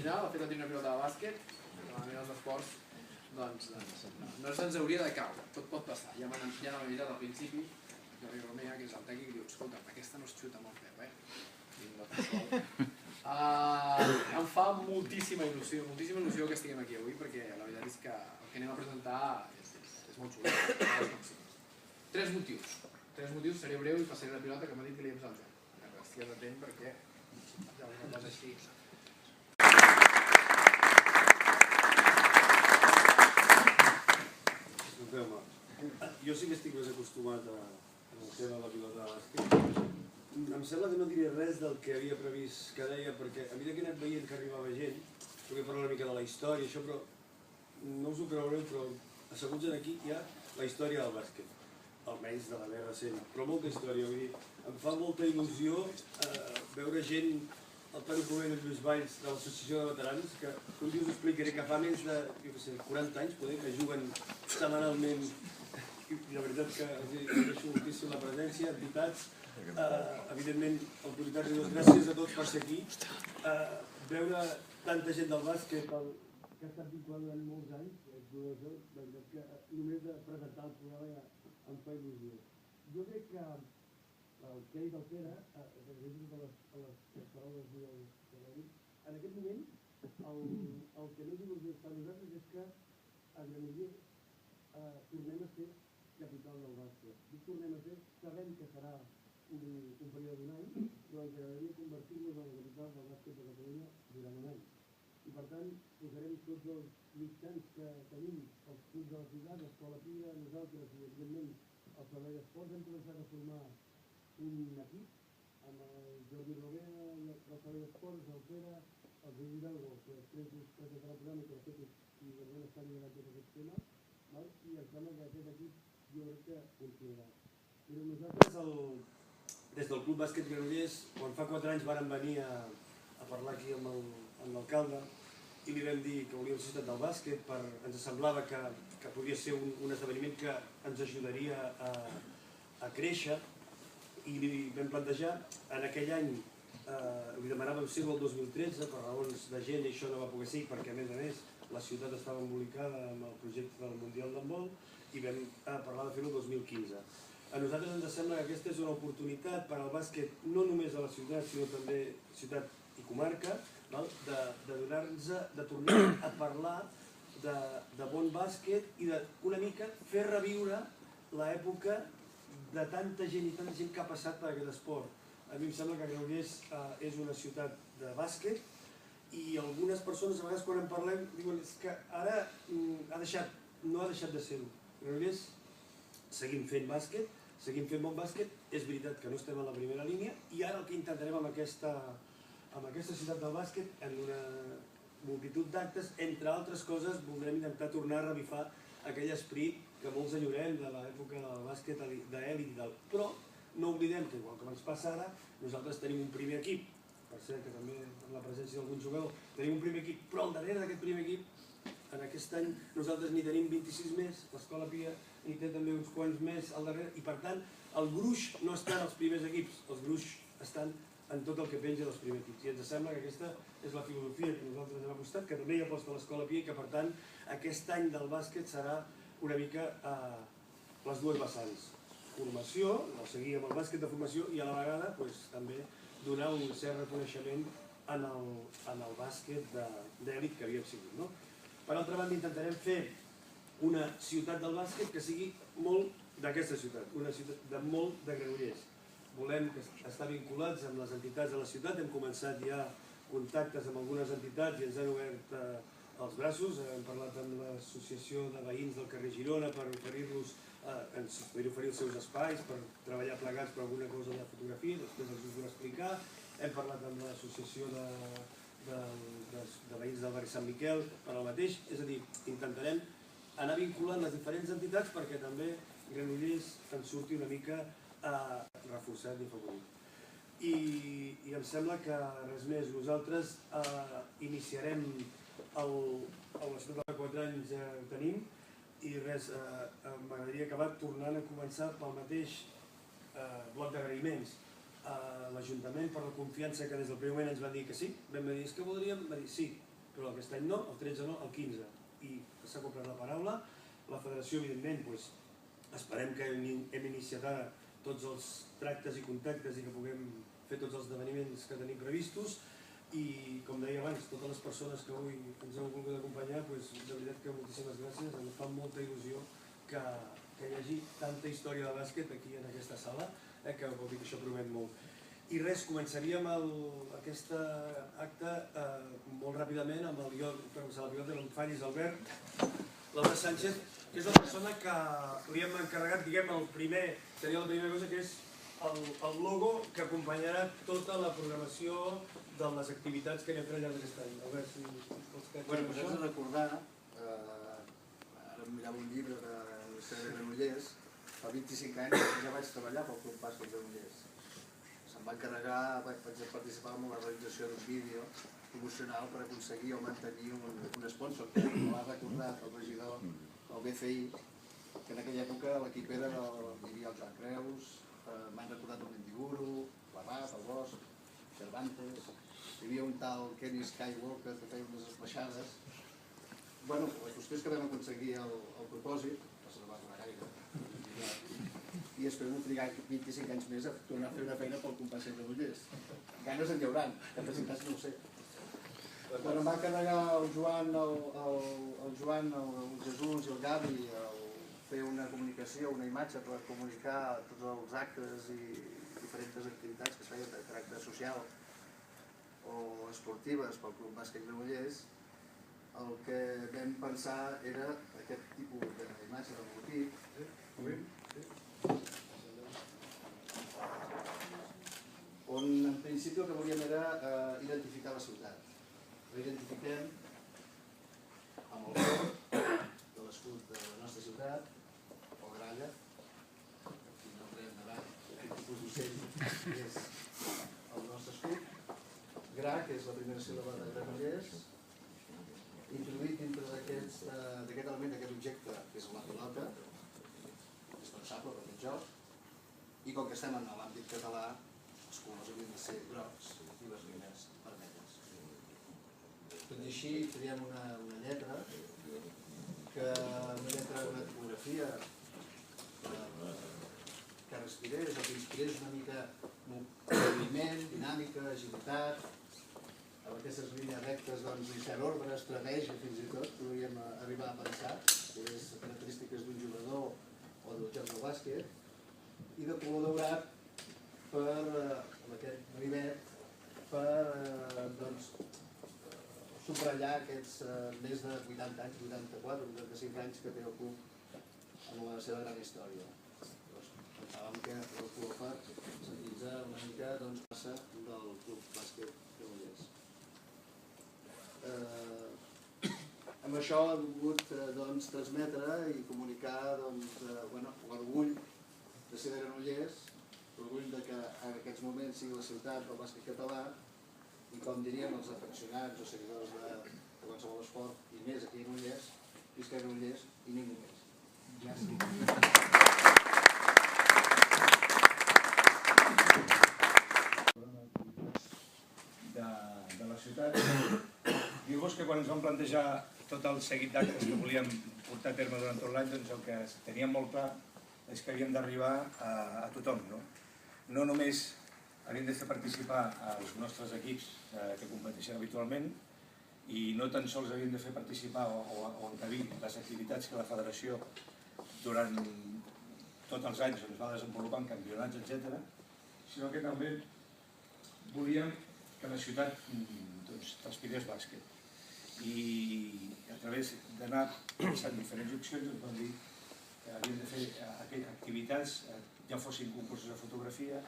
original, el fet de tenir una pilota de bàsquet, normalment els esports, doncs no se'ns hauria de caure, tot pot passar. Ja m'han avisat al principi, Jordi Romea, que és el tècnic, diu, escolta, aquesta no es xuta amb el peu, Em fa moltíssima il·lusió que estiguem aquí avui, perquè la veritat és que el que anem a presentar és molt xulo. Tres motius, seré breu i passaré la pilota que m'ha dit que li hem saltat. Estic atent perquè hi ha una cosa així. Jo sí que estic més acostumat al tema de la pilota de bàsquet. Em sembla que no diré res del que havia previst que deia, perquè a mesura que he anat veient que arribava gent, jo vull parlar una mica de la història, això, però no us ho creureu, però asseguts aquí hi ha la història del bàsquet, almenys de la més recent, però molta història. Vull dir, em fa molta il·lusió veure gent, el Toni Pomeno i Lluís Valls de l'Associació de Veterans, que un dia us explicaré que fa més de 40 anys que juguen setmanalment, i la veritat que agraeixo moltíssim la presència, entitats, evidentment autoritats i gràcies a tots per ser aquí. Veure tanta gent del bàsquet que ha estat vinculat durant molts anys, la veritat que només de presentar el programa ja em fa il·lusió. Jo crec que el que ha dit el Pere, a les paraules de l'Eric, en aquest moment el que més il·lusió està a nosaltres és que a Granollers tornem a ser capital del bàsquet. Dic tornem a ser, sabem que serà un període d'un any, però ens agradaria convertir-nos en la capital del bàsquet de Catalunya durant un any. I per tant, posarem tots els mitjans que tenim, els clubs de la ciutat, l'Escola Pia, nosaltres i evidentment el Servei d'Esports, hem començat a formar un equip amb el Jordi Romea del Servei d'Esports, el Pere, el Lluís Hidalgo, que després us presentarà el programa, que de fet i realment està liderant tot aquest tema, i em sembla que aquest equip jo crec que funcionarà. Però nosaltres, des del Club Bàsquet Granollers, quan fa 4 anys vàrem venir a parlar aquí amb l'alcalde i li vam dir que volíem societat del bàsquet, ens semblava que podia ser un esdeveniment que ens ajudaria a créixer, i li vam plantejar, en aquell any li demanàvem ser-ho el 2013, per raons de gent i això no va poder ser, perquè a més la ciutat estava embolicada amb el projecte del Mundial d'handbol i vam parlar de fer-ho el 2015. A nosaltres ens sembla que aquesta és una oportunitat per al bàsquet, no només a la ciutat, sinó també ciutat i comarca, de tornar a parlar de bon bàsquet i d'una mica fer reviure l'època de tanta gent i tanta gent que ha passat per aquest esport. A mi em sembla que Granollers és una ciutat de bàsquet i algunes persones, a vegades quan en parlem, diuen que ara no ha deixat de ser-ho. Granollers seguim fent bàsquet, seguim fent bon bàsquet, és veritat que no estem a la primera línia i ara el que intentarem amb aquesta ciutat del bàsquet, en una multitud d'actes, entre altres coses, voldrem intentar tornar a revifar aquell esperit que molts enyorem de l'època del bàsquet d'èlit, però no oblidem que, igual com ens passa ara, nosaltres tenim un primer equip, per cert que també amb la presència d'algun jugador tenim un primer equip, però al darrere d'aquest primer equip, en aquest any nosaltres n'hi tenim 26 més, l'Escola Pia n'hi té també uns quants més al darrere, i per tant el gruix no està en els primers equips, els gruix estan en tot el que penja dels primers equips, i ens sembla que aquesta és la filosofia que nosaltres hem apostat, que també hi aposta l'Escola Pia i que per tant aquest any del bàsquet serà una mica les dues vessants, formació, seguir amb el bàsquet de formació i a la vegada també donar un cert reconeixement en el bàsquet d'èlit que havíem sigut. Per altra banda, intentarem fer una ciutat del bàsquet que sigui molt d'aquesta ciutat, una ciutat de molt de Granollers. Volem estar vinculats amb les entitats de la ciutat, hem començat ja contactes amb algunes entitats i ens han obert els braços, hem parlat amb l'associació de veïns del carrer Girona per oferir-los, ens podria oferir els seus espais per treballar plegats per alguna cosa de fotografia, després els us vull explicar, hem parlat amb l'associació de veïns del barri Sant Miquel per al mateix, és a dir, intentarem anar vinculant les diferents entitats perquè també Granollers en surti una mica reforçat i afavorit. I em sembla que res més, nosaltres iniciarem la ciutat de 4 anys que tenim i res, m'agradaria acabar tornant a començar pel mateix bloc d'agraïments a l'Ajuntament per la confiança que des del primer moment ens van dir que sí, vam dir, és que voldríem, va dir sí, però aquest any no, el 13 no, el 15. I s'ha comprat la paraula. La federació, evidentment, esperem que hem iniciat ara tots els tractes i contactes i que puguem fer tots els esdeveniments que tenim previstos. I, com deia abans, totes les persones que avui ens heu volgut acompanyar, de veritat que moltíssimes gràcies. Ens fa molta il·lusió que hi hagi tanta història de bàsquet aquí en aquesta sala, que vol dir que això promet molt. I res, començaríem aquest acte molt ràpidament amb el pilot de l'Enfallis, Albert. L'Albert Sánchez, que és la persona que li hem encarregat, diguem, seria la primera cosa, que és el logo que acompanyarà tota la programació de les activitats que anem fent al llarg d'aquest any. Albert, si pots quedar Bé, doncs hem de recordar, ara em mirava un llibre de Granollers, fa 25 anys ja vaig treballar pel Club Bàsquet Granollers. Se'm va encarregar, vaig participar en la realització d'un vídeo promocional per aconseguir o mantenir un sponsor, que m'ho ha recordat el regidor del BCI, que en aquella època l'equip era hi havia el Joan Creus, m'han recordat el Mendiguru, l'Abat, el Bosch, Cervantes, hi havia un tal Kenny Skywalker que feia unes esbaixades. Bueno, la qüestió és que vam aconseguir el propòsit, no se va donar gaire, i espero no trigar 25 anys més a tornar a fer una feina pel Club Bàsquet Granollers. Ganes en hi hauran, que per 5 anys no ho sé. Bueno, em va encarregar el Joan, el Jesús i el Gavi fer una comunicació, una imatge per comunicar tots els actes i diferents activitats que es feien de caràcter social o esportives pel Club Bàsquet Granollers. El que vam pensar era aquest tipus d'imatge del logotip, on en principi el que volíem era identificar la ciutat. L'identifiquem amb el cor de l'escut de la nostra ciutat, o gralla, aquí no entrem endavant, aquest tipus d'ocell és el nostre escut, gra, que és la primera síl·laba de Granollers, introduït dintre d'aquest element, d'aquest objecte, que és la pilota, dispensable per aquest joc, i com que estem en l'àmbit català, els colors haurien de ser grocs i les línies vermelles. Tot i així, triem una lletra, una tipografia que respirés o que inspirés una mica moviment, dinàmica, agilitat, amb aquestes línies rectes, un cert ordre, estratègia fins i tot, podríem arribar a pensar, que és característiques d'un jugador o del joc del bàsquet, i de color daurat amb aquest rivet per subratllar aquests més de 80 anys, 84, 85 anys que té el club en la seva gran història. Pensàvem que el color far s'utilitza una mica passa del Club Bàsquet Granollers. Amb això hem volgut transmetre i comunicar l'orgull de ser de Granollers, l'orgull que en aquests moments sigui la ciutat del bàsquet català, i com dirien els afeccionats o seguidors de qualsevol esport, i més aquí a Granollers, visca Granollers i ningú més. De la ciutat, dir-vos que quan ens vam plantejar tot el seguit d'actes que volíem portar a terme durant tot l'any, doncs el que teníem molt clar és que havíem d'arribar a tothom, no només havíem de fer participar els nostres equips que competeixen habitualment, i no tan sols havíem de fer participar o encabir les activitats que la federació durant tots els anys va desenvolupant campionats, etc., sinó que també volíem que la ciutat transpirés bàsquet. I a través d'anar pensant diferents opcions ens vam dir que havíem de fer activitats, ja fossin concursos de fotografia,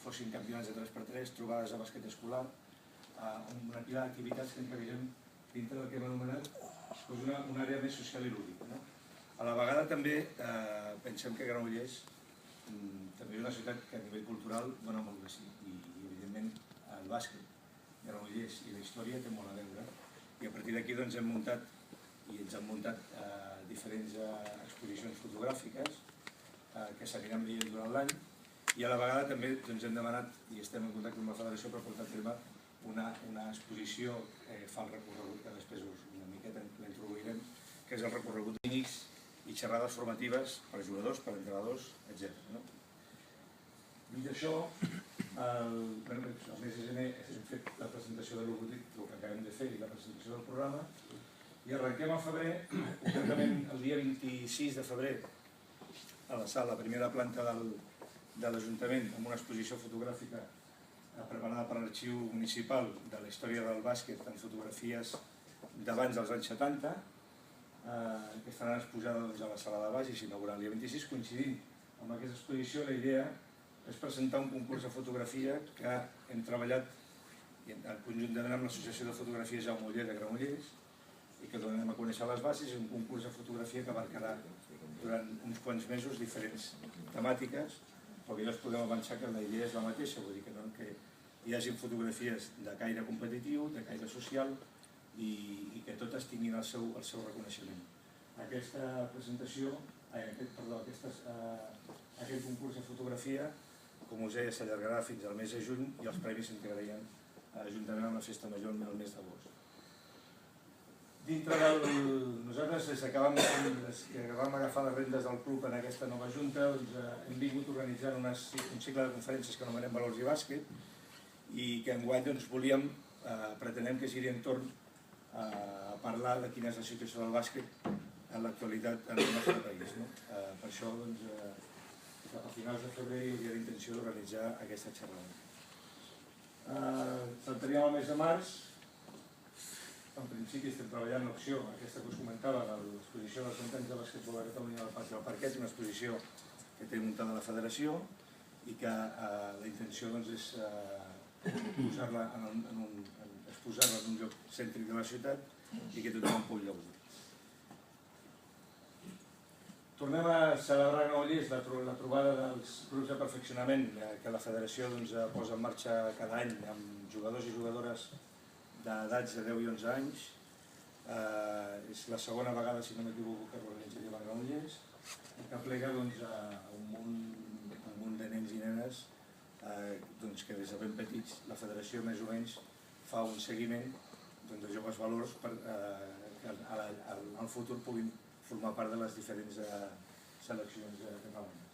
fossin campionats de 3x3, trobades de bàsquet escolar, una pila d'activitats que encabirem dintre del que hem anomenat una àrea més social i lúdica. A la vegada també pensem que Granollers també és una ciutat que a nivell cultural dona molt de sí, i evidentment el bàsquet, Granollers i la història té molt a veure, i a partir d'aquí ens hem muntat diferents exposicions fotogràfiques que s'aniran veient durant l'any, i a la vegada també hem demanat i estem en contacte amb la federació per portar a terme una exposició fa el recorregut, que després una miqueta l'introduirem, que és el recorregut clínics i xerrades formatives per jugadors, per entrenadors, etc. Dit això, el mes de gener hem fet la presentació de logotip, el que acabem de fer, i la presentació del programa, i arrenquem al febrer, concretament el dia 26 de febrer, a la sala, primera planta de l'Ajuntament, amb una exposició fotogràfica preparada per l'Arxiu Municipal de la història del bàsquet en fotografies d'abans dels anys 70, que estaran exposades a la sala de baix i s'inaugurarà el dia 26. Coincidint amb aquesta exposició, la idea és presentar un concurs de fotografia que hem treballat conjuntament amb l'Associació de Fotografia Jaume Oller de Granollers i que donarem a conèixer les bases, un concurs de fotografia que abarcarà durant uns quants mesos diferents temàtiques, però que ja us podem avançar que la idea és la mateixa, vull dir que hi hagi fotografies de caire competitiu, de caire social i que totes tinguin el seu reconeixement. Aquesta presentació, aquest concurs de fotografia, com us deia, s'allargarà fins al mes de juny i els premis s'integrarien juntament amb la Festa Major el mes d'agost. Dintre del... Nosaltres, des que vam agafar les rendes del club en aquesta nova junta, hem vingut organitzant un cicle de conferències que anomenem Valors i Bàsquet i que enguany pretenem que giri entorn a parlar de quina és la situació del bàsquet en l'actualitat en el nostre país. Per això, cap a finals de febrer hi havia l'intenció d'organitzar aquesta xerrada. Saltaríem al mes de març. En principi estem treballant l'opció, aquesta que us comentava, de l'exposició dels 20 anys de bàsquetbol a Catalunya al Pati del Parquet, una exposició que té muntada la federació i que la intenció és exposar-la en un lloc cèntric de la ciutat i que tothom en pugui gaudir. Tornem a celebrar a Granollers la trobada dels grups de perfeccionament que la federació posa en marxa cada any amb jugadors i jugadores d'edats de 10 i 11 anys. És la segona vegada, si no m'equivoco, que l'organitzaria a Granollers, que plega un munt de nens i nenes que des de ben petits la federació més o menys fa un seguiment de joves valors que al futur puguin formar part de les diferents seleccions catalanes.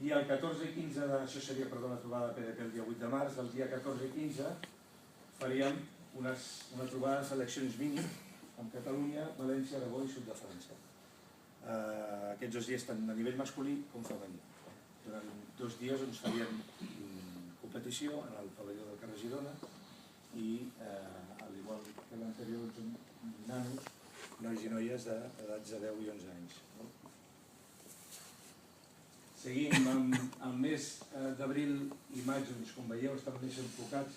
I el 14 i 15, això seria la trobada de PDP el dia 8 de març, el dia 14 i 15 faríem una trobada de seleccions mini amb Catalunya, València, Aragó i Sud de França. Aquests 2 dies tant a nivell masculí com femení. Durant 2 dies farien competició en el pavelló del carrer Girona i, al igual que l'anterior, nanos, nois i noies d'edats de 10 i 11 anys. Seguim amb el mes d'abril i maig, com veieu, estan més enfocats.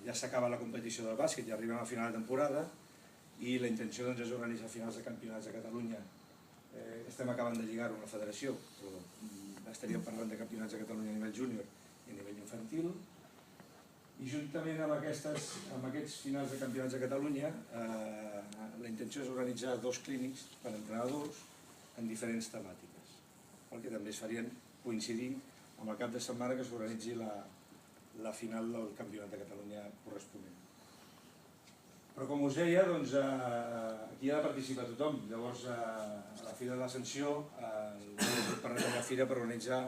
Ja s'acaba la competició del bàsquet, ja arribem a final de temporada i la intenció és organitzar finals de campionats de Catalunya. Estem acabant de lligar-ho amb la federació, però estaríem parlant de campionats de Catalunya a nivell júnior i a nivell infantil. I juntament amb aquests finals de campionats de Catalunya, la intenció és organitzar 2 clínics per entrenadors en diferents temàtiques, perquè també es farien coincidint amb el cap de setmana que s'organitzi la final del Campionat de Catalunya corresponent. Però com us deia, aquí ha de participar tothom. Llavors, a la Fira de l'Ascensió, el parlat de la Fira per organitzar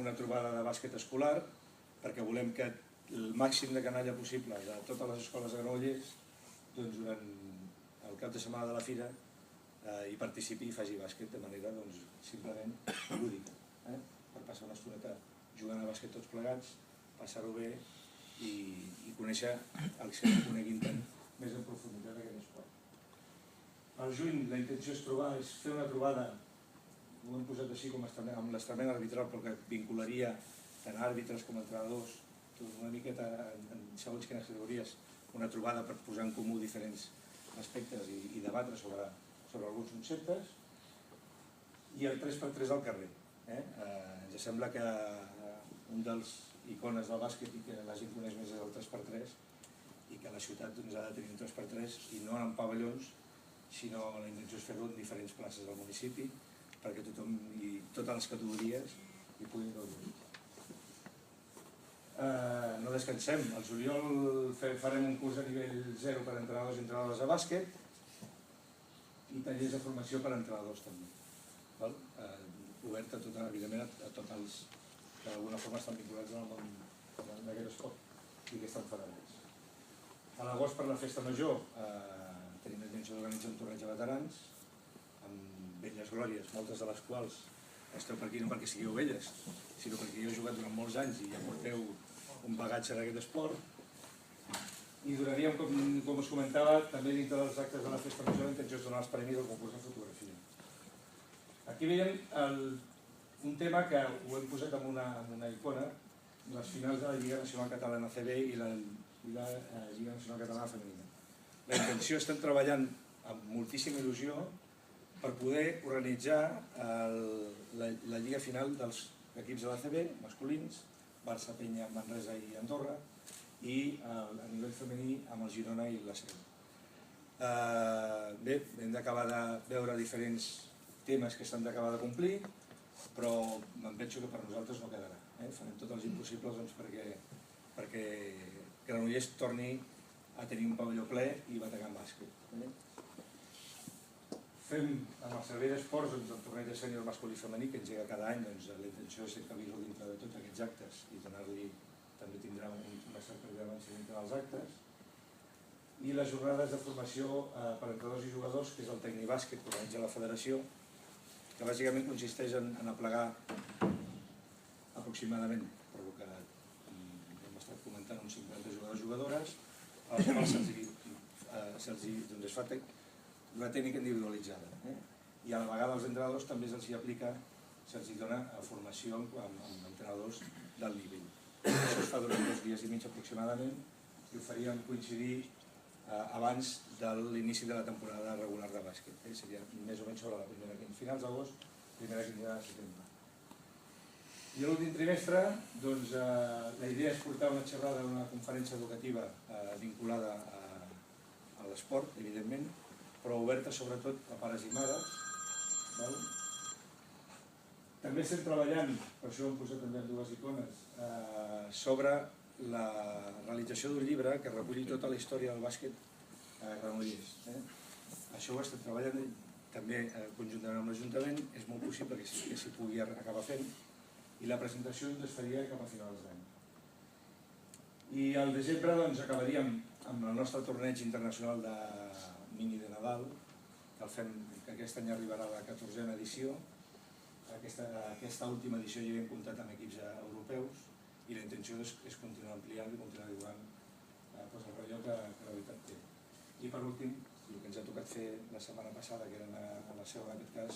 una trobada de bàsquet escolar, perquè volem que el màxim de canalla possible de totes les escoles de Granollers, durant el cap de setmana de la Fira, hi participi i faci bàsquet de manera simplement lúdica, per passar una estoneta jugant a bàsquet tots plegats, passar-ho bé i conèixer els que no coneguin tant més en profunditat aquest esport. Al juny la intenció és fer una trobada, ho hem posat així com amb l'estament arbitral, però que vincularia tant àrbitres com entrenadors, una miqueta en segons quines categories, una trobada per posar en comú diferents aspectes i debatre sobre alguns conceptes, i el 3x3 al carrer. Ens sembla que un dels icones del bàsquet i que la gent coneix més és el 3x3 i que la ciutat ha de tenir un 3x3 i no en pavellons, sinó la intenció és fer-ho en diferents places del municipi perquè tothom i totes les categories hi puguin gaudir. no descansem. Al juliol farem un curs a nivell 0 per entrenadors i entrenadores de bàsquet i tallers de formació per entrenadors també. Obert evidentment a tots els que d'alguna forma estan vinculats al món d'aquest esport i que estan federats. A l'agost, per la festa major, tenim la intenció d'organitzar un torneig de veterans amb velles glòries, moltes de les quals esteu per aquí no perquè sigueu velles, sinó perquè heu jugat durant molts anys i ja porteu un bagatge en aquest esport. I donaríem, com us comentava, també dintre dels actes de la festa major la intenció és donar els premis del concurs de fotografia. Aquí veiem un tema que ho hem posat en una icona, les finals de la Lliga Nacional Catalana CB i la Lliga Nacional Catalana Femenina. La intenció, estem treballant amb moltíssima il·lusió per poder organitzar la lliga final dels equips de la CB, masculins, Barça, Penya, Manresa i Andorra, i a nivell femení amb el Girona i la Seu. Bé, hem d'acabar de veure diferents temes que s'han d'acabar de complir, però em penso que per nosaltres no quedarà. Farem tots els impossibles perquè Granollers torni a tenir un pavelló ple i bategar en bàsquet. Fem amb el servei d'esports el torneig de sènior masculí i femení que engega cada any. La intenció és encabir-lo dintre de tots aquests actes i donar-li, també tindrà una certa rellevància dintre dels actes. I les jornades de formació per entrenadors i jugadors, que és el Tecnibàsquet que organitza la federació, que bàsicament consisteix en aplegar aproximadament, per el que hem estat comentant, uns 50 jugadors i jugadores, als quals se'ls fa una tècnica individualitzada. I a la vegada als entrenadors també se'ls aplica, se'ls dona formació amb entrenadors del nivell. Això es fa durant 2 dies i mig aproximadament i ho faríem coincidir abans de l'inici de la temporada regular de bàsquet. Seria més o menys sobre la primera quinzena, finals d'agost, primera quinzena de setembre. I l'últim trimestre, la idea és portar una xerrada, una conferència educativa vinculada a l'esport, evidentment, però oberta sobretot a pares i mares. També estem treballant, per això ho hem posat també en 2 icones, sobre la realització d'un llibre que reculli tota la història del bàsquet a Granollers. Això ho estem treballant també conjuntament amb l'Ajuntament, és molt possible que s'hi pugui acabar fent i la presentació es faria cap a finals d'any. I al desembre acabaríem amb el nostre torneig internacional de mini de Nadal, que aquest any arribarà a la 14a edició. Aquesta última edició ja hem comptat amb equips europeus i la intenció és continuar ampliant i continuar divulgant el relleu que la veritat té. I per últim, el que ens ha tocat fer la setmana passada, que era a la Seu en aquest cas,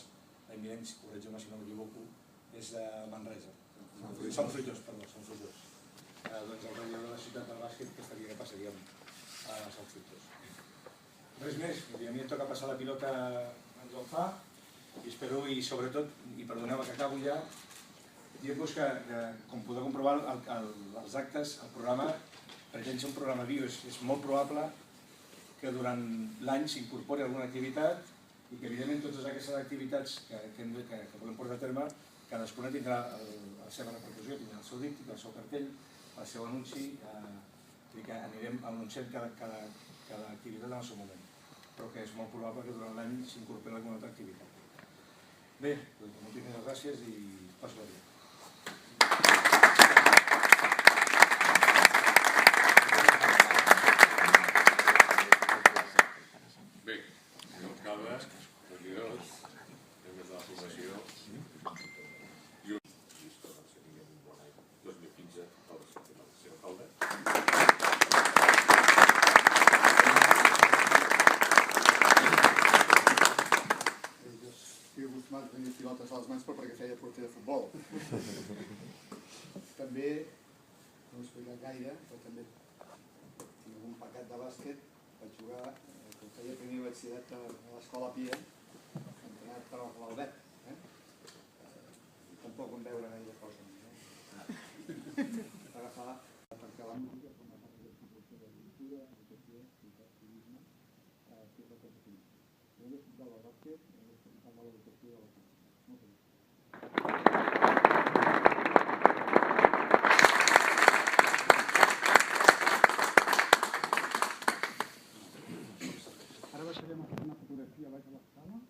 la imminent, corregeu-me si no m'equivoco, és de Manresa. Sant Fruitós, perdó, Sant Fruitós. Doncs el relleu de la ciutat del bàsquet que passaríem a Sant Fruitós. Res més, a mi em toca passar la pilota en Joan Fa i espero, i sobretot, i perdoneu que acabo ja, dir-vos que, com podeu comprovar, els actes, el programa, perquè és un programa viu, és molt probable que durant l'any s'incorpori alguna activitat i que evidentment totes aquestes activitats que podem portar a terme, cadascuna tindrà la seva repercussió, tindrà el seu díptic, el seu cartell, el seu anunci, i que anirem anunciant cada activitat en el seu moment, però que és molt probable que durant l'any s'incorpori alguna altra activitat. Bé, doncs moltíssimes gràcies i passo la vida. Bé, senyor alcalde, regidors, membres de la formació, i un llista de seria un bon any 2015 al senyor alcalde. Estic acostumat a tenir pilotes a les mans però perquè feia porter de futbol. També, no ho he explicat gaire, però també tinc un pecat de bàsquet. Vaig jugar, quan feia primer batxillerat a l'Escola Pia, entrenat per l'Albert. Tampoc vam veure gaire cosa. Agafar perquè la música com a part de la cultura, educació, activisme, que és el que tenim. Jo he explicat el bàsquet, he explicat l'educació de la cultura. Moltes gràcies. deixarem una fotografia baix a l'escala.